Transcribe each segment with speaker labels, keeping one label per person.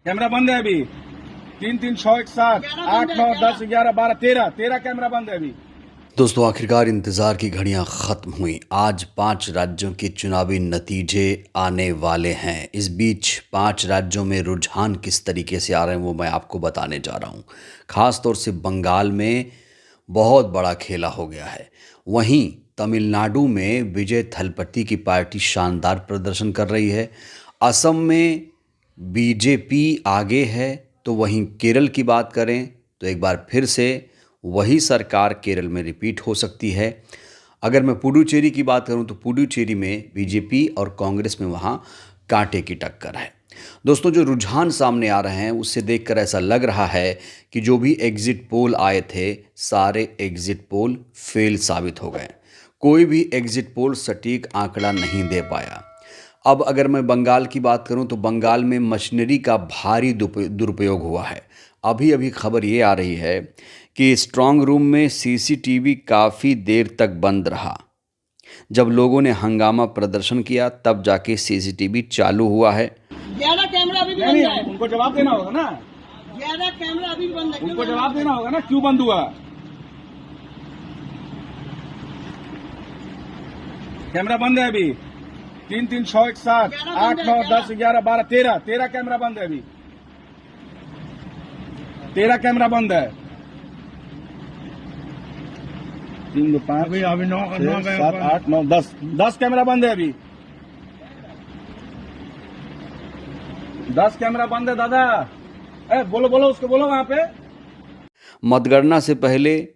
Speaker 1: Camera बंद है अभी। 3 3 6 1 7 8 9 10 11 12 13 कैमरा बंद है अभी।
Speaker 2: दोस्तों, आखिरकार इंतज़ार की घड़ियां ख़त्म हुई। आज 5 राज्यों के चुनावी नतीजे आने वाले हैं। इस बीच 5 राज्यों में रुझान किस तरीके से आ रहे हैं वो मैं आपको बताने जा रहा हूँ। ख़ास तौर से बंगाल में बहुत बड़ा खेला हो गया है। वहीं तमिलनाडु में विजय थलपति की पार्टी शानदार प्रदर्शन कर रही है। असम में बीजेपी आगे है। तो वहीं केरल की बात करें तो एक बार फिर से वही सरकार केरल में रिपीट हो सकती है। अगर मैं पुडुचेरी की बात करूं तो पुडुचेरी में बीजेपी और कांग्रेस में वहां कांटे की टक्कर है। दोस्तों, जो रुझान सामने आ रहे हैं उससे देखकर ऐसा लग रहा है कि जो भी एग्जिट पोल आए थे सारे एग्जिट पोल फेल साबित हो गए। कोई भी एग्जिट पोल सटीक आंकड़ा नहीं दे पाया। अब अगर मैं बंगाल की बात करूं तो बंगाल में मशीनरी का भारी दुरुपयोग हुआ है। अभी अभी खबर ये आ रही है कि स्ट्रांग रूम में सीसीटीवी काफ़ी देर तक बंद रहा। जब लोगों ने हंगामा प्रदर्शन किया तब जाके सीसीटीवी चालू हुआ है।
Speaker 3: 11 कैमरा अभी भी बंद
Speaker 1: नहीं,
Speaker 3: है।
Speaker 1: उनको जवाब देना होगा ना।
Speaker 3: 11 कैमरा अभी भी बंद है।
Speaker 1: उनको जवाब देना होगा ना क्यों बंद हुआ। कैमरा बंद है अभी। 3 3 6 1 7 8 9 10 11 12 13 कैमरा बंद है अभी। 13 कैमरा बंद है। 3 2 5
Speaker 3: अभी 9
Speaker 1: 7 8 9 10 कैमरा बंद है अभी। 10 कैमरा बंद है दादा। बोलो उसको बोलो वहां पे।
Speaker 2: मतगणना से पहले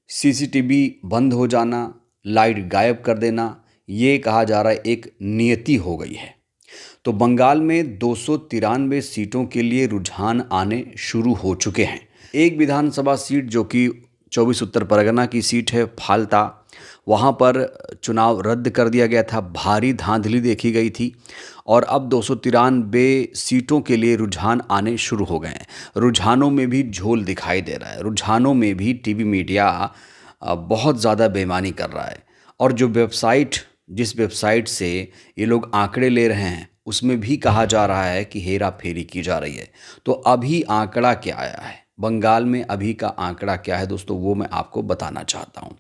Speaker 2: सीसीटीवी बंद हो जाना, लाइट गायब कर देना, ये कहा जा रहा है एक नियति हो गई है। तो बंगाल में 293 सीटों के लिए रुझान आने शुरू हो चुके हैं। एक विधानसभा सीट जो कि 24 उत्तर परगना की सीट है, फाल्ता, वहाँ पर चुनाव रद्द कर दिया गया था। भारी धांधली देखी गई थी और अब 293 सीटों के लिए रुझान आने शुरू हो गए हैं। रुझानों में भी झोल दिखाई दे रहा है। रुझानों में भी टीवी मीडिया बहुत ज़्यादा बेईमानी कर रहा है। और जिस वेबसाइट से ये लोग आंकड़े ले रहे हैं उसमें भी कहा जा रहा है कि हेरा फेरी की जा रही है। तो अभी आंकड़ा क्या आया है बंगाल में, अभी का आंकड़ा क्या है दोस्तों, वो मैं आपको बताना चाहता हूँ।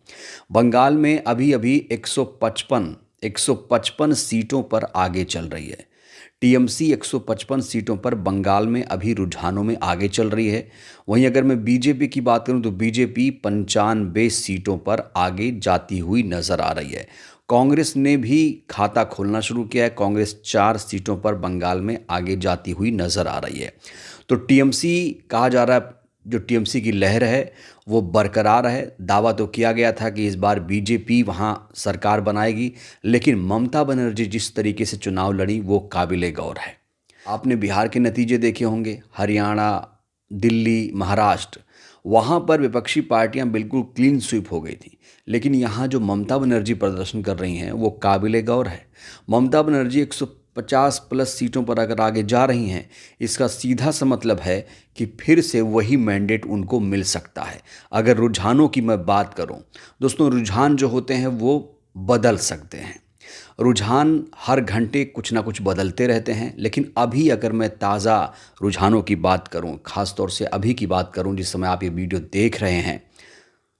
Speaker 2: बंगाल में अभी 155 सीटों पर आगे चल रही है। टीएमसी 155 सीटों पर बंगाल में अभी रुझानों में आगे चल रही है। वहीं अगर मैं बीजेपी की बात करूं तो बीजेपी 95 सीटों पर आगे जाती हुई नजर आ रही है। कांग्रेस ने भी खाता खोलना शुरू किया है। कांग्रेस 4 सीटों पर बंगाल में आगे जाती हुई नजर आ रही है। तो टीएमसी कहा जा रहा है, जो टीएमसी की लहर है वो बरकरार है। दावा तो किया गया था कि इस बार बीजेपी वहाँ सरकार बनाएगी, लेकिन ममता बनर्जी जिस तरीके से चुनाव लड़ी वो काबिले गौर है। आपने बिहार के नतीजे देखे होंगे, हरियाणा, दिल्ली, महाराष्ट्र, वहाँ पर विपक्षी पार्टियां बिल्कुल क्लीन स्वीप हो गई थी। लेकिन यहाँ जो ममता बनर्जी प्रदर्शन कर रही हैं वो काबिले गौर है। ममता बनर्जी 150 प्लस सीटों पर अगर आगे जा रही हैं, इसका सीधा सा मतलब है कि फिर से वही मैंडेट उनको मिल सकता है। अगर रुझानों की मैं बात करूं दोस्तों, रुझान जो होते हैं वो बदल सकते हैं। रुझान हर घंटे कुछ ना कुछ बदलते रहते हैं। लेकिन अभी अगर मैं ताज़ा रुझानों की बात करूं, ख़ास तौर से अभी की बात करूं जिस समय आप ये वीडियो देख रहे हैं,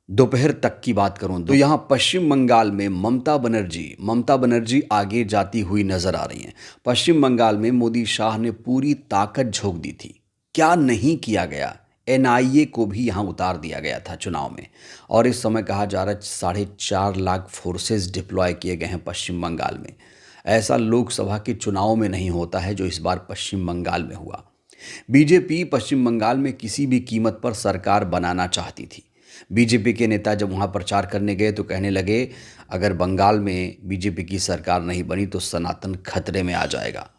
Speaker 2: दोपहर तक की बात करूं तो यहाँ पश्चिम बंगाल में ममता बनर्जी आगे जाती हुई नजर आ रही हैं। पश्चिम बंगाल में मोदी शाह ने पूरी ताकत झोंक दी थी। क्या नहीं किया गया, एनआईए को भी यहाँ उतार दिया गया था चुनाव में। और इस समय कहा जा रहा है 4.5 लाख फोर्सेस डिप्लॉय किए गए हैं पश्चिम बंगाल में। ऐसा लोकसभा के चुनाव में नहीं होता है जो इस बार पश्चिम बंगाल में हुआ। बीजेपी पश्चिम बंगाल में किसी भी कीमत पर सरकार बनाना चाहती थी। बीजेपी के नेता जब वहाँ प्रचार करने गए तो कहने लगे अगर बंगाल में बीजेपी की सरकार नहीं बनी तो सनातन खतरे में आ जाएगा।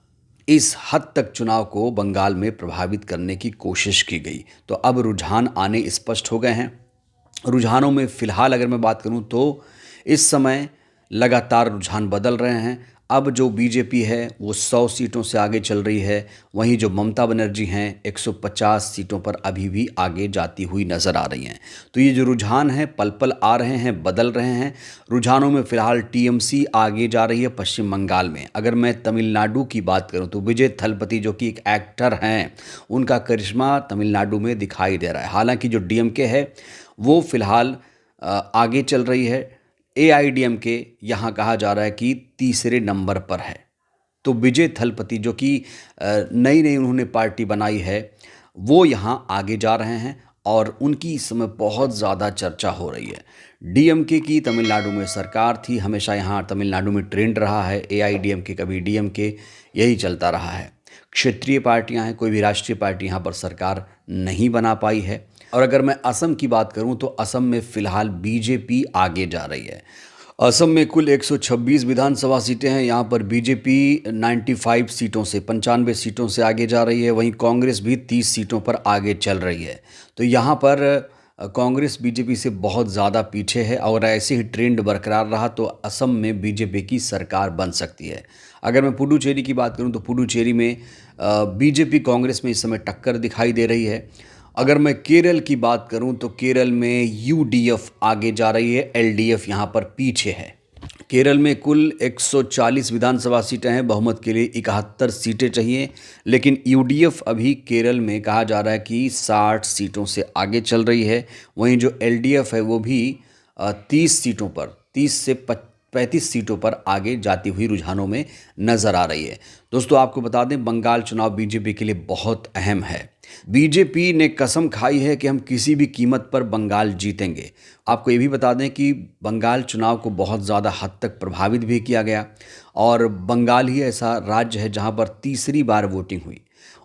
Speaker 2: इस हद तक चुनाव को बंगाल में प्रभावित करने की कोशिश की गई। तो अब रुझान आने स्पष्ट हो गए हैं। रुझानों में फ़िलहाल अगर मैं बात करूं तो इस समय लगातार रुझान बदल रहे हैं। अब जो बीजेपी है वो 100 सीटों से आगे चल रही है, वहीं जो ममता बनर्जी हैं 150 सीटों पर अभी भी आगे जाती हुई नज़र आ रही हैं। तो ये जो रुझान है पल पल आ रहे हैं, बदल रहे हैं। रुझानों में फ़िलहाल टीएमसी आगे जा रही है पश्चिम बंगाल में। अगर मैं तमिलनाडु की बात करूं तो विजय थलपति जो कि एक एक्टर हैं, उनका करिश्मा तमिलनाडु में दिखाई दे रहा है। हालांकि जो डीएमके है वो फ़िलहाल आगे चल रही है। एआईडीएमके यहाँ कहा जा रहा है कि तीसरे नंबर पर है। तो विजय थलपति जो कि नई नई उन्होंने पार्टी बनाई है वो यहाँ आगे जा रहे हैं और उनकी इस समय बहुत ज़्यादा चर्चा हो रही है। डीएमके की तमिलनाडु में सरकार थी, हमेशा यहाँ तमिलनाडु में ट्रेंड रहा है। एआईडीएमके कभी डीएमके, यही चलता रहा है। क्षेत्रीय पार्टियां हैं, कोई भी राष्ट्रीय पार्टी यहाँ पर सरकार नहीं बना पाई है। और अगर मैं असम की बात करूं तो असम में फ़िलहाल बीजेपी आगे जा रही है। असम में कुल 126 विधानसभा सीटें हैं। यहाँ पर बीजेपी 95 सीटों से 95 सीटों से आगे जा रही है। वहीं कांग्रेस भी 30 सीटों पर आगे चल रही है। तो यहाँ पर कांग्रेस बीजेपी से बहुत ज़्यादा पीछे है और ऐसे ही ट्रेंड बरकरार रहा तो असम में बीजेपी की सरकार बन सकती है। अगर मैं पुडुचेरी की बात करूं तो पुडुचेरी में बीजेपी कांग्रेस में इस समय टक्कर दिखाई दे रही है। अगर मैं केरल की बात करूं तो केरल में यूडीएफ आगे जा रही है, एलडीएफ यहां पर पीछे है। केरल में कुल 140 विधानसभा सीटें हैं, बहुमत के लिए 71 सीटें चाहिए, लेकिन यूडीएफ अभी केरल में कहा जा रहा है कि 60 सीटों से आगे चल रही है। वहीं जो एलडीएफ है वो भी 30 सीटों पर 30 से 35 सीटों पर आगे जाती हुई रुझानों में नज़र आ रही है। दोस्तों आपको बता दें बंगाल चुनाव बीजेपी के लिए बहुत अहम है। बीजेपी ने कसम खाई है कि हम किसी भी कीमत पर बंगाल जीतेंगे। आपको ये भी बता दें कि बंगाल चुनाव को बहुत ज़्यादा हद तक प्रभावित भी किया गया और बंगाल ही ऐसा राज्य है जहां पर तीसरी बार वोटिंग हुई।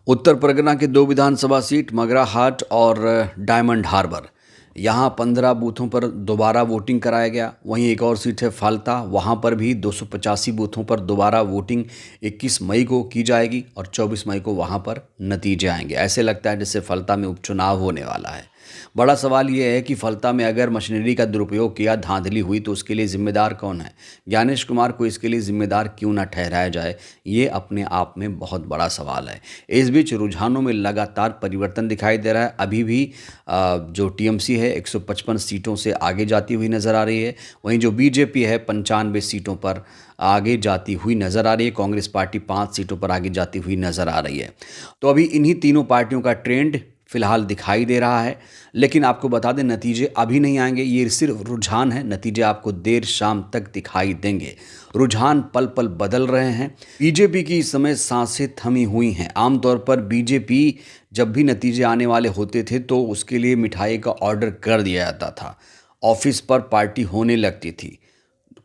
Speaker 2: उत्तर परगना के 2 विधानसभा सीट मगराहाट और डायमंड हार्बर, यहाँ 15 बूथों पर दोबारा वोटिंग कराया गया। वहीं एक और सीट है फाल्ता, वहाँ पर भी 285 बूथों पर दोबारा वोटिंग 21 मई को की जाएगी और 24 मई को वहाँ पर नतीजे आएंगे। ऐसे लगता है जैसे फलता में उपचुनाव होने वाला है। बड़ा सवाल ये है कि फलता में अगर मशीनरी का दुरुपयोग किया, धांधली हुई तो उसके लिए जिम्मेदार कौन है? ज्ञानेश कुमार को इसके लिए जिम्मेदार क्यों ना ठहराया जाए, ये अपने आप में बहुत बड़ा सवाल है। इस बीच रुझानों में लगातार परिवर्तन दिखाई दे रहा है। अभी भी जो टीएमसी है 155 सीटों से आगे जाती हुई नज़र आ रही है। वहीं जो बीजेपी है 95 सीटों पर आगे जाती हुई नज़र आ रही है। कांग्रेस पार्टी 5 सीटों पर आगे जाती हुई नज़र आ रही है। तो अभी इन्हीं तीनों पार्टियों का ट्रेंड फिलहाल दिखाई दे रहा है, लेकिन आपको बता दें नतीजे अभी नहीं आएंगे। ये सिर्फ रुझान है, नतीजे आपको देर शाम तक दिखाई देंगे। रुझान पल पल बदल रहे हैं। बीजेपी की इस समय सांसें थमी हुई हैं। आमतौर पर बीजेपी जब भी नतीजे आने वाले होते थे तो उसके लिए मिठाई का ऑर्डर कर दिया जाता था, ऑफिस पर पार्टी होने लगती थी,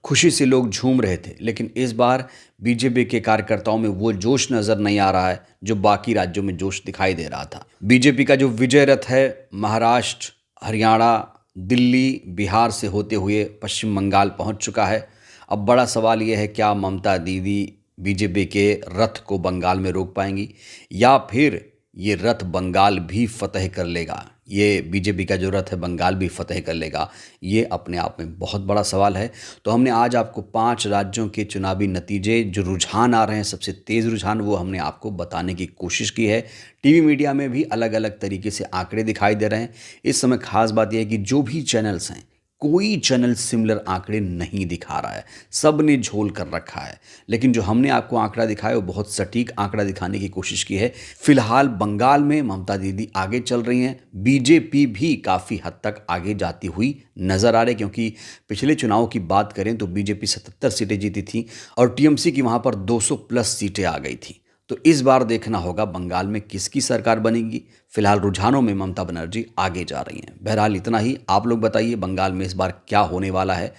Speaker 2: खुशी से लोग झूम रहे थे। लेकिन इस बार बीजेपी के कार्यकर्ताओं में वो जोश नज़र नहीं आ रहा है जो बाकी राज्यों में जोश दिखाई दे रहा था। बीजेपी का जो विजय रथ है महाराष्ट्र, हरियाणा, दिल्ली, बिहार से होते हुए पश्चिम बंगाल पहुंच चुका है। अब बड़ा सवाल ये है क्या ममता दीदी बीजेपी के रथ को बंगाल में रोक पाएंगी या फिर ये रथ बंगाल भी फतह कर लेगा? ये बीजेपी का जो रथ है बंगाल भी फतह कर लेगा, ये अपने आप में बहुत बड़ा सवाल है। तो हमने आज आपको 5 राज्यों के चुनावी नतीजे, जो रुझान आ रहे हैं सबसे तेज़ रुझान, वो हमने आपको बताने की कोशिश की है। टीवी मीडिया में भी अलग अलग तरीके से आंकड़े दिखाई दे रहे हैं। इस समय खास बात यह है कि जो भी चैनल्स हैं, कोई चैनल सिमिलर आंकड़े नहीं दिखा रहा है, सब ने झोल कर रखा है। लेकिन जो हमने आपको आंकड़ा दिखाया वो बहुत सटीक आंकड़ा दिखाने की कोशिश की है। फिलहाल बंगाल में ममता दीदी आगे चल रही हैं, बीजेपी भी काफ़ी हद तक आगे जाती हुई नज़र आ रही है, क्योंकि पिछले चुनाव की बात करें तो बीजेपी 77 सीटें जीती थी और टीएमसी की वहाँ पर 200 प्लस सीटें आ गई थी। तो इस बार देखना होगा बंगाल में किसकी सरकार बनेगी। फिलहाल रुझानों में ममता बनर्जी आगे जा रही हैं। बहरहाल इतना ही। आप लोग बताइए बंगाल में इस बार क्या होने वाला है।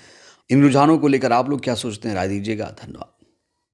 Speaker 2: इन रुझानों को लेकर आप लोग क्या सोचते हैं, राय दीजिएगा। धन्यवाद।